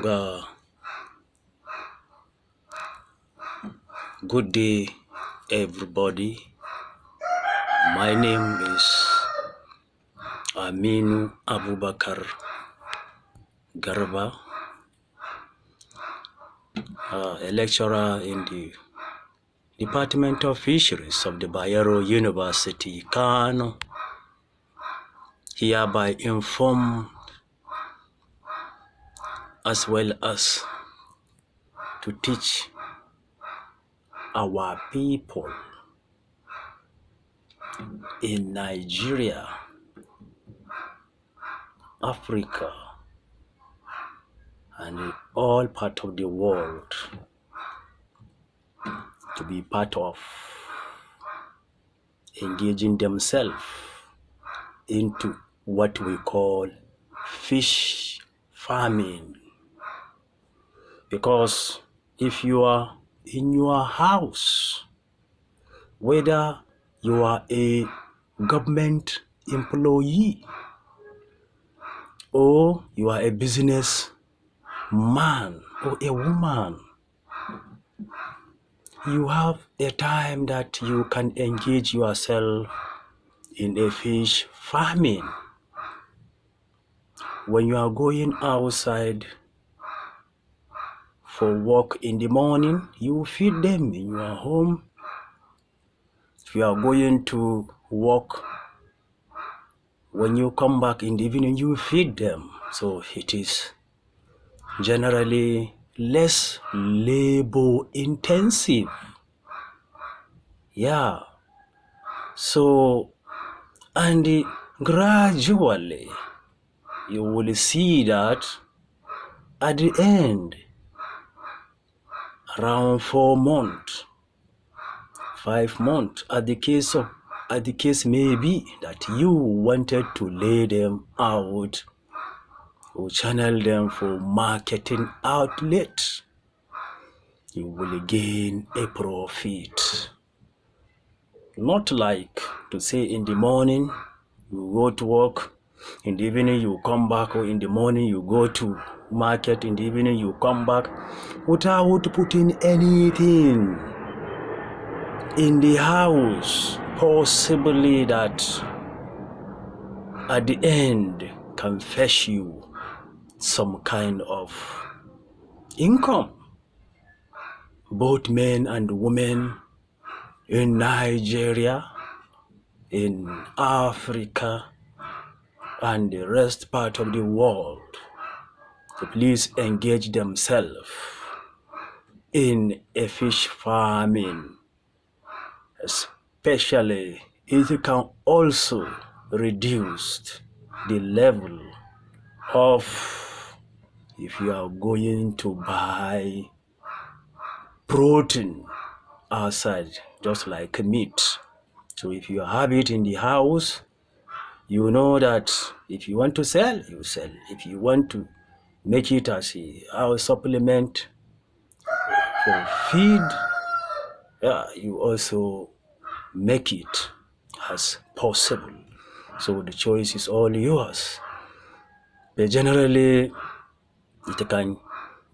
Uh, Good day, everybody. My name is Aminu Abubakar Garba, a lecturer in the Department of Fisheries of the Bayero University, Kano. Hereby inform as well as to teach our people in Nigeria, Africa, and in all parts of the world to be part of engaging themselves into what we call fish farming. Because if you are in your house, whether you are a government employee or you are a business man or a woman, you have a time that you can engage yourself in a fish farming. When you are going outside for work in the morning, you feed them in your home. If you are going to work, when you come back in the evening, you feed them. So it is generally less labor intensive. Yeah. So, and gradually, you will see that at the end, around 4 months, 5 months, as the case may be, that you wanted to lay them out or channel them for marketing outlet, you will gain a profit. Not like to say in the morning you go to work, in the evening you come back, or in the morning you go to market, in the evening you come back without putting anything in the house, possibly that at the end can fetch you some kind of income. Both men and women in Nigeria, in Africa, and the rest part of the world to please engage themselves in a fish farming, especially if you can also reduce the level of, if you are going to buy protein outside, just like meat. So if you have it in the house, you know that if you want to sell, you sell. If you want to make it as a supplement for feed, you also make it as possible. So the choice is all yours. But generally, it can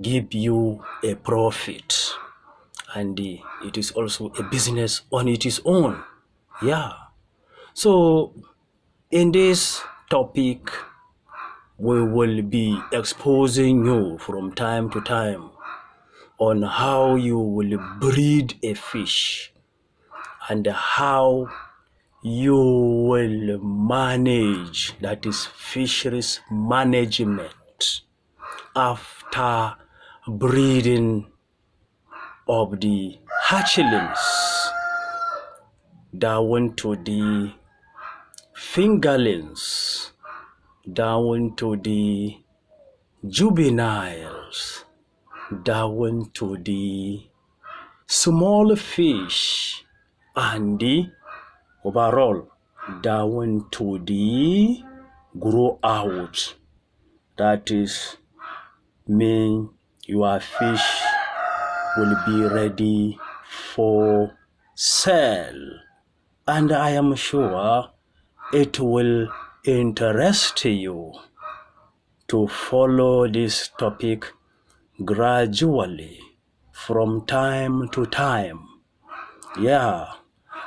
give you a profit, and it is also a business on its own. Yeah. So in this topic, we will be exposing you from time to time on how you will breed a fish and how you will manage, that is fisheries management, after breeding of the hatchlings down to the fingerlings, down to the juveniles, down to the small fish, and the overall down to the grow out. That is mean your fish will be ready for sale, and I am sure it will interest you to follow this topic gradually from time to time. Yeah,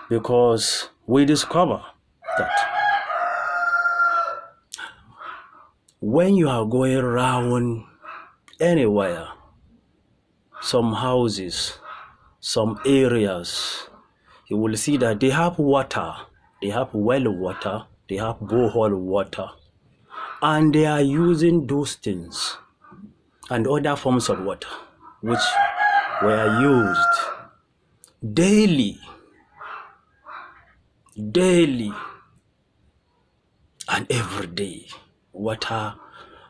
because we discover that when you are going around anywhere, some houses, some areas, you will see that they have water, they have well water, they have borehole water, and they are using those things and other forms of water which were used daily and every day. Water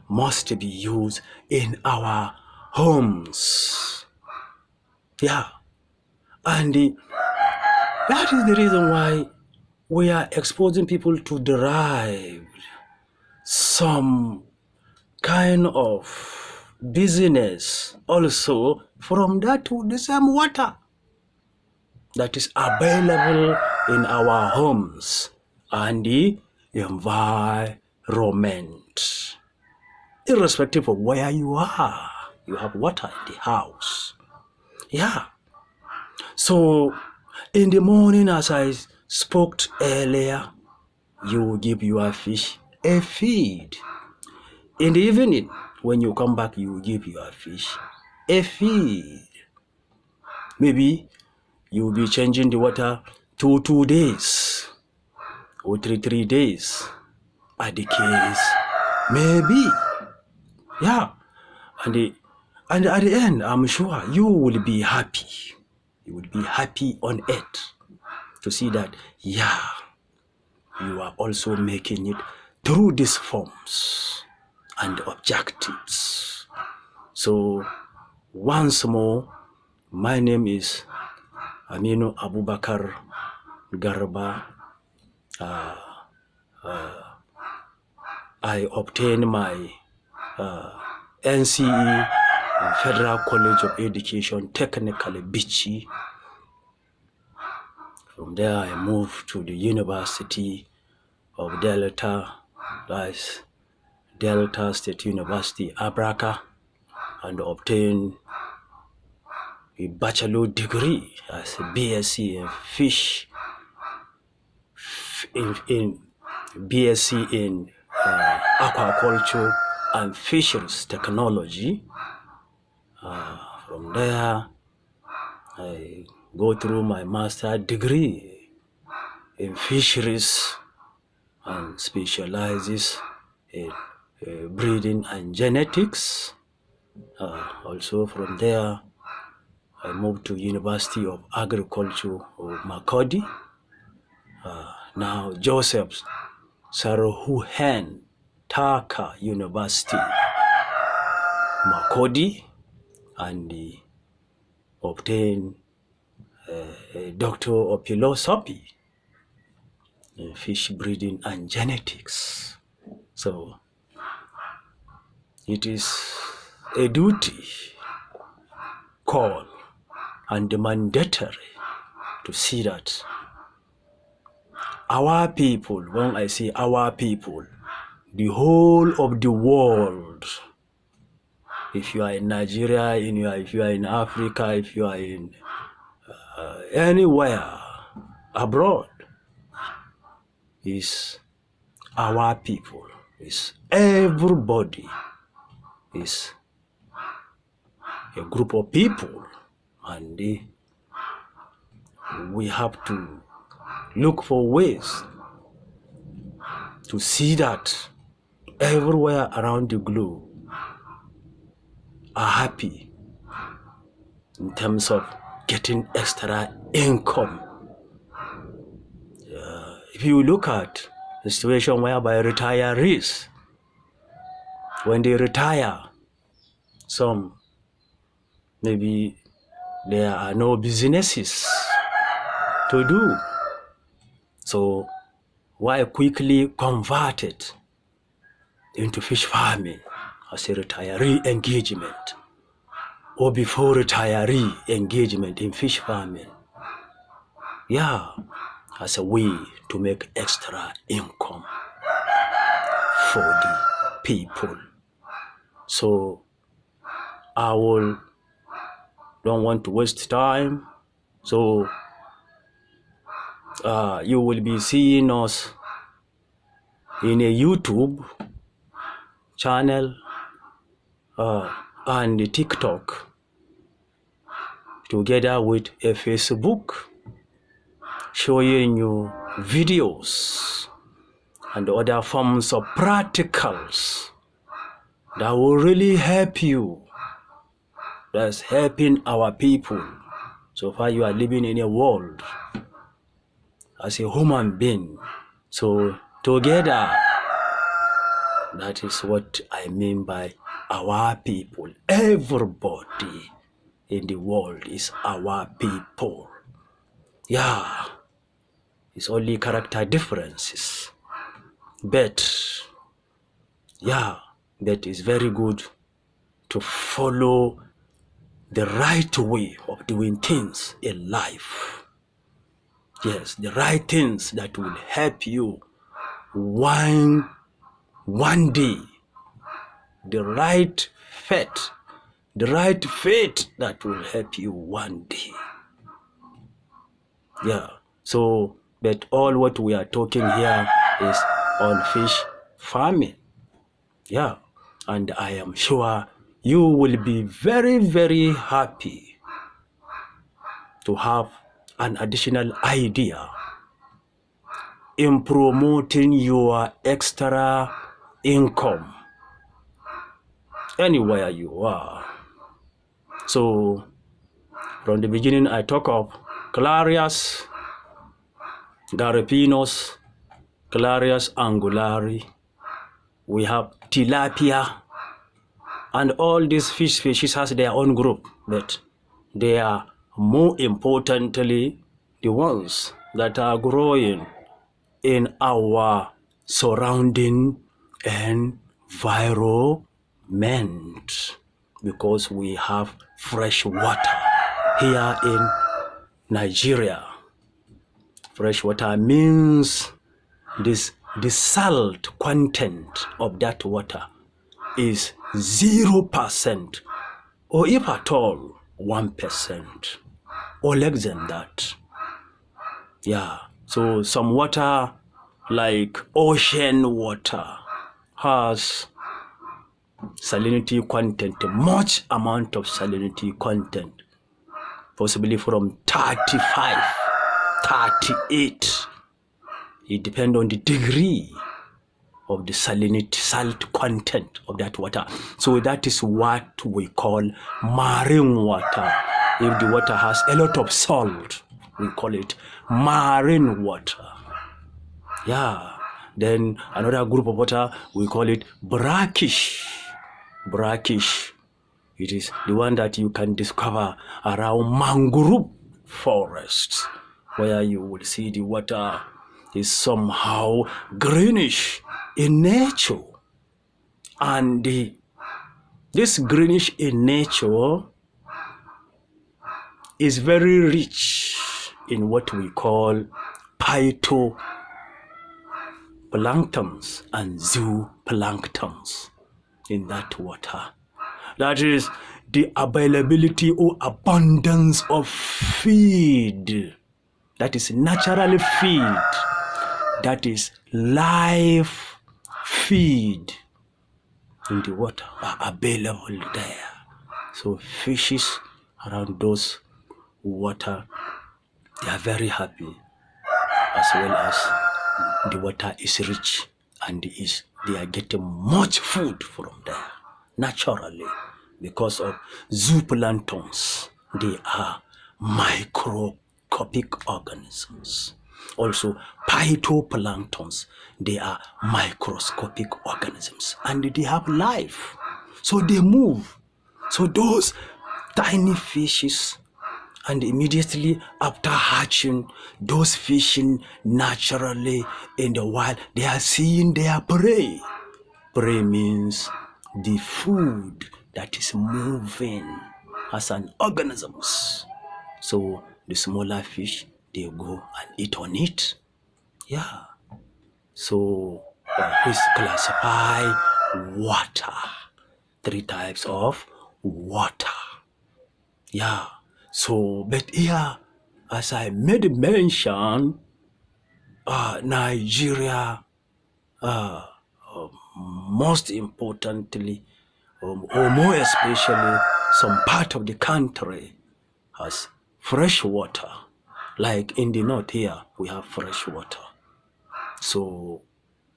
must be used in our homes. Yeah, and that is the reason why we are exposing people to derive some kind of business also from that to the same water that is available in our homes and the environment. Irrespective of where you are, you have water in the house. Yeah. So in the morning, as I spoke earlier, you give your fish a feed. In the evening, when you come back, you give your fish a feed. Maybe you will be changing the water 2 days or 3 days at the case. Maybe. Yeah. And at the end, I'm sure you will be happy. You will be happy on it to see that, yeah, you are also making it through these forms and objectives. So once more, my name is Aminu Abubakar Garba. I obtained my NCE Federal College of Education, technically Bichi. From there, I moved to the University of Delta, that's Delta State University, Abraka, and obtained a bachelor degree as a BSc in fish, in BSc in aquaculture and fisheries technology. From there, I go through my master degree in fisheries and specializes in breeding and genetics. Also from there, I moved to University of Agriculture of Makodi. Now Joseph Saruhuhen Taka University, Makodi, and obtained a Doctor of Philosophy in fish breeding and genetics. So it is a duty call and mandatory to see that our people, when I say our people, the whole of the world, if you are in Nigeria, if you are in Africa, if you are in anywhere abroad, is our people, is everybody, is a group of people, and we have to look for ways to see that everywhere around the globe are happy in terms of getting extra income. If you look at the situation whereby retirees, when they retire, some maybe there are no businesses to do. So why quickly convert it into fish farming as a retiree engagement, or before retiree engagement in fish farming? Yeah, as a way to make extra income for the people. So I will don't want to waste time. So you will be seeing us in a YouTube channel and TikTok, together with a Facebook, showing you videos and other forms of practicals that will really help you. That's helping our people. So far you are living in a world as a human being. So together, that is what I mean by our people. Everybody in the world is our people. Yeah, it's only character differences. But it's very good to follow the right way of doing things in life. Yes, the right things that will help you one day. The right faith that will help you one day. Yeah. So, but all what we are talking here is on fish farming. Yeah. And I am sure you will be very, very happy to have an additional idea in promoting your extra income anywhere you are. So, from the beginning, I talk of Clarias, Garapinos, Clarias angulari. We have tilapia, and all these fish species has their own group, but they are more importantly the ones that are growing in our surrounding environment, because we have fresh water here in Nigeria. Fresh water means the salt content of that water is 0%, or if at all 1%, or less than that. Yeah, so some water like ocean water has salinity content, much amount of salinity content, possibly from 35, 38. It depends on the degree of the salt content of that water. So that is what we call marine water. If the water has a lot of salt, we call it marine water. Yeah. Then another group of water, we call it brackish. Brackish. It is the one that you can discover around mangrove forests, where you will see the water is somehow greenish in nature. And this greenish in nature is very rich in what we call phytoplanktons and zooplanktons in that water. That is the availability or abundance of feed. That is natural feed. That is life feed in the water are available there. So fishes around those water, they are very happy, as well as the water is rich and they are getting much food from there naturally, because of zooplanktons. They are microscopic organisms. Also phytoplanktons, they are microscopic organisms, and they have life, so they move. So those tiny fishes, and immediately after hatching, those fishing naturally in the wild, they are seeing their prey. Prey means the food that is moving as an organisms. So the smaller fish, they go and eat on it. Yeah. So we classify water. 3 types of water. Yeah. So, but here, as I made mention, Nigeria, most importantly, or more especially, some part of the country has fresh water. Like in the north here, we have fresh water. So,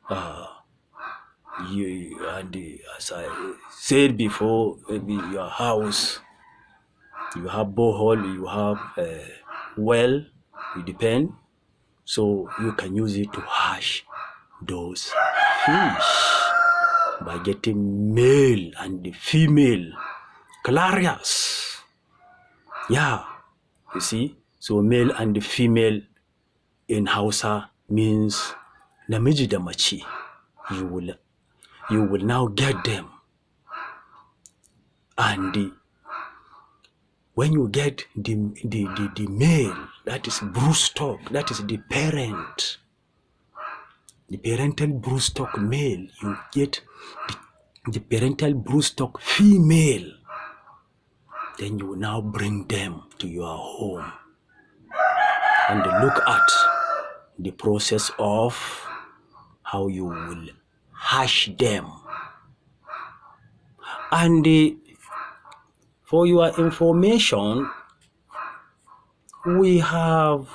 as I said before, maybe your house, you have borehole, you have well, it depends. So you can use it to hash those fish by getting male and female clarias. Yeah, you see. So male and female in Hausa means namiji da mace. You will now get them, and when you get the male, that is broodstock, that is the parent, the parental broodstock male, you get the parental broodstock female, then you will now bring them to your home and look at the process of how you will hash them. And for your information, we have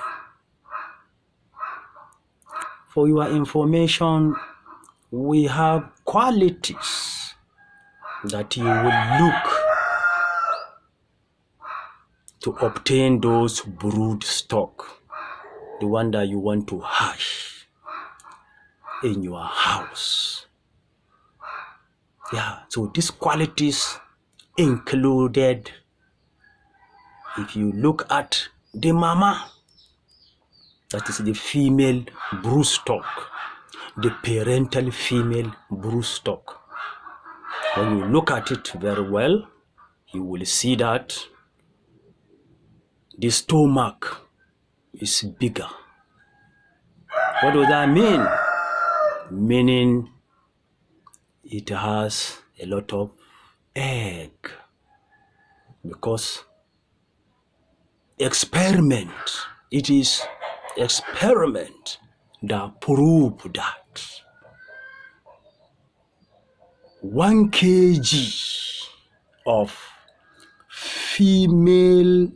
qualities that you will look to obtain those brood stock, the one that you want to hash in your house. Yeah, so these qualities included, if you look at the mama, that is the female broodstock, the parental female broodstock. When you look at it very well, you will see that the stomach is bigger. What does that mean? Meaning it has a lot of egg, because it is experiment that prove that 1 kg of female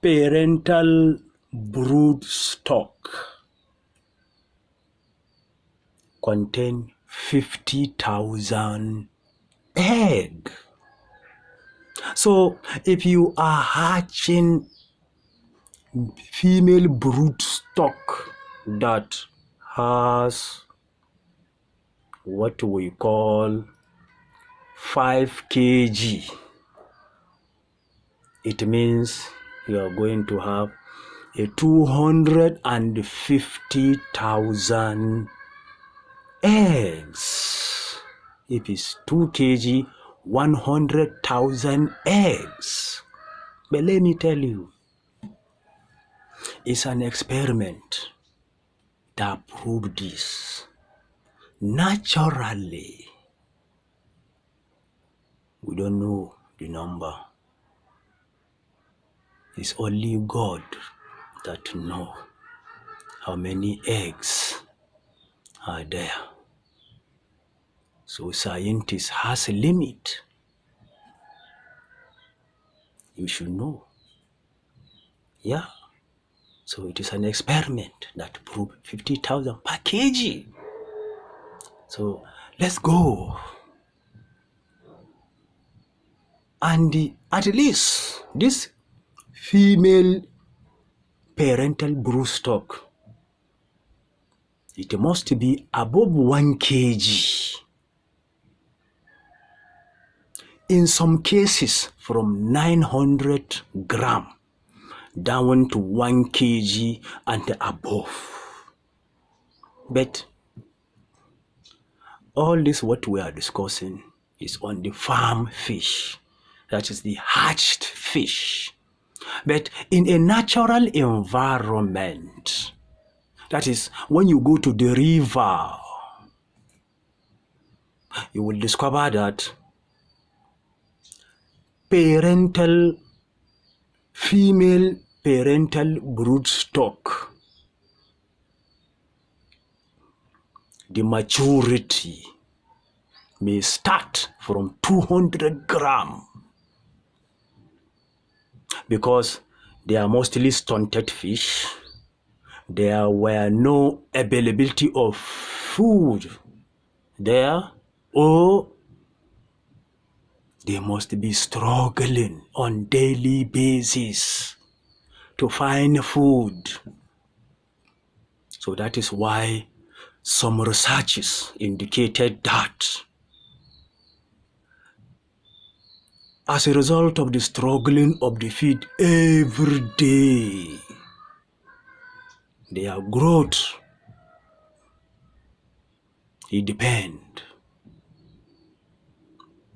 parental brood stock contain 50,000 egg. So if you are hatching female brood stock that has what we call 5 kg, it means you are going to have a 250,000 eggs. If it's 2 kg, 100,000 eggs. But let me tell you, it's an experiment that proved this. Naturally, we don't know the number. It's only God that knows how many eggs are there. So scientists has a limit. You should know. Yeah. So it is an experiment that proved 50,000 per kg. So let's go. And at least this female parental broodstock, it must be above 1 kg. In some cases, from 900 gram down to 1 kg and above. But all this what we are discussing is on the farm fish, that is the hatched fish. But in a natural environment, that is when you go to the river, you will discover that female parental brood stock, the maturity may start from 200 grams because they are mostly stunted fish. There were no availability of food there, or they must be struggling on daily basis to find food. So that is why some researches indicated that as a result of the struggling of the feed every day, their growth, it depends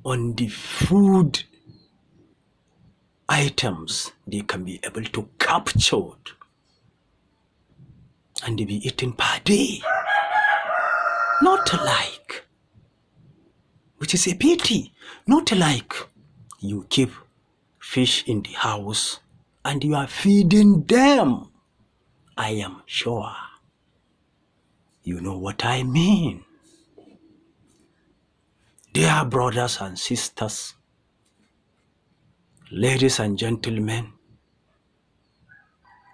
on the food items they can be able to capture and be eaten per day. Not like, which is a pity, not like you keep fish in the house and you are feeding them. I am sure you know what I mean. Dear brothers and sisters, ladies and gentlemen,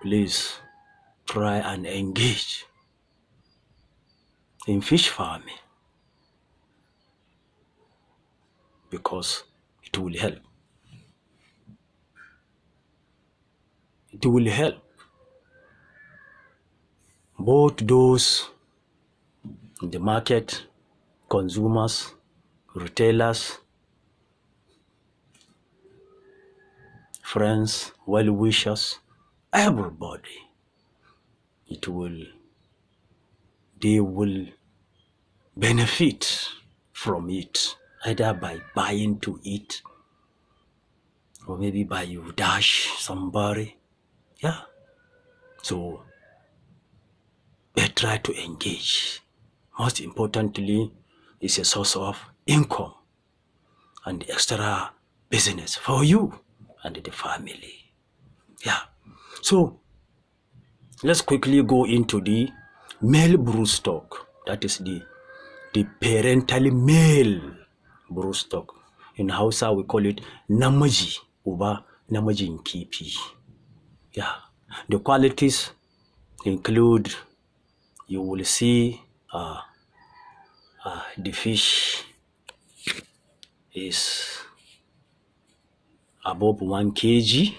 please try and engage in fish farming because it will help. It will help both those in the market, consumers, retailers, friends, well-wishers, everybody. They will benefit from it, either by buying to eat or maybe by you dash somebody. Yeah. So try to engage. Most importantly, it's a source of income and extra business for you and the family. Yeah. So let's quickly go into the male brood stock. That is the parental male brood stock. In Hausa, we call it namaji, uba namajin kifi. Yeah. The qualities include, you will see the fish is above 1 kg.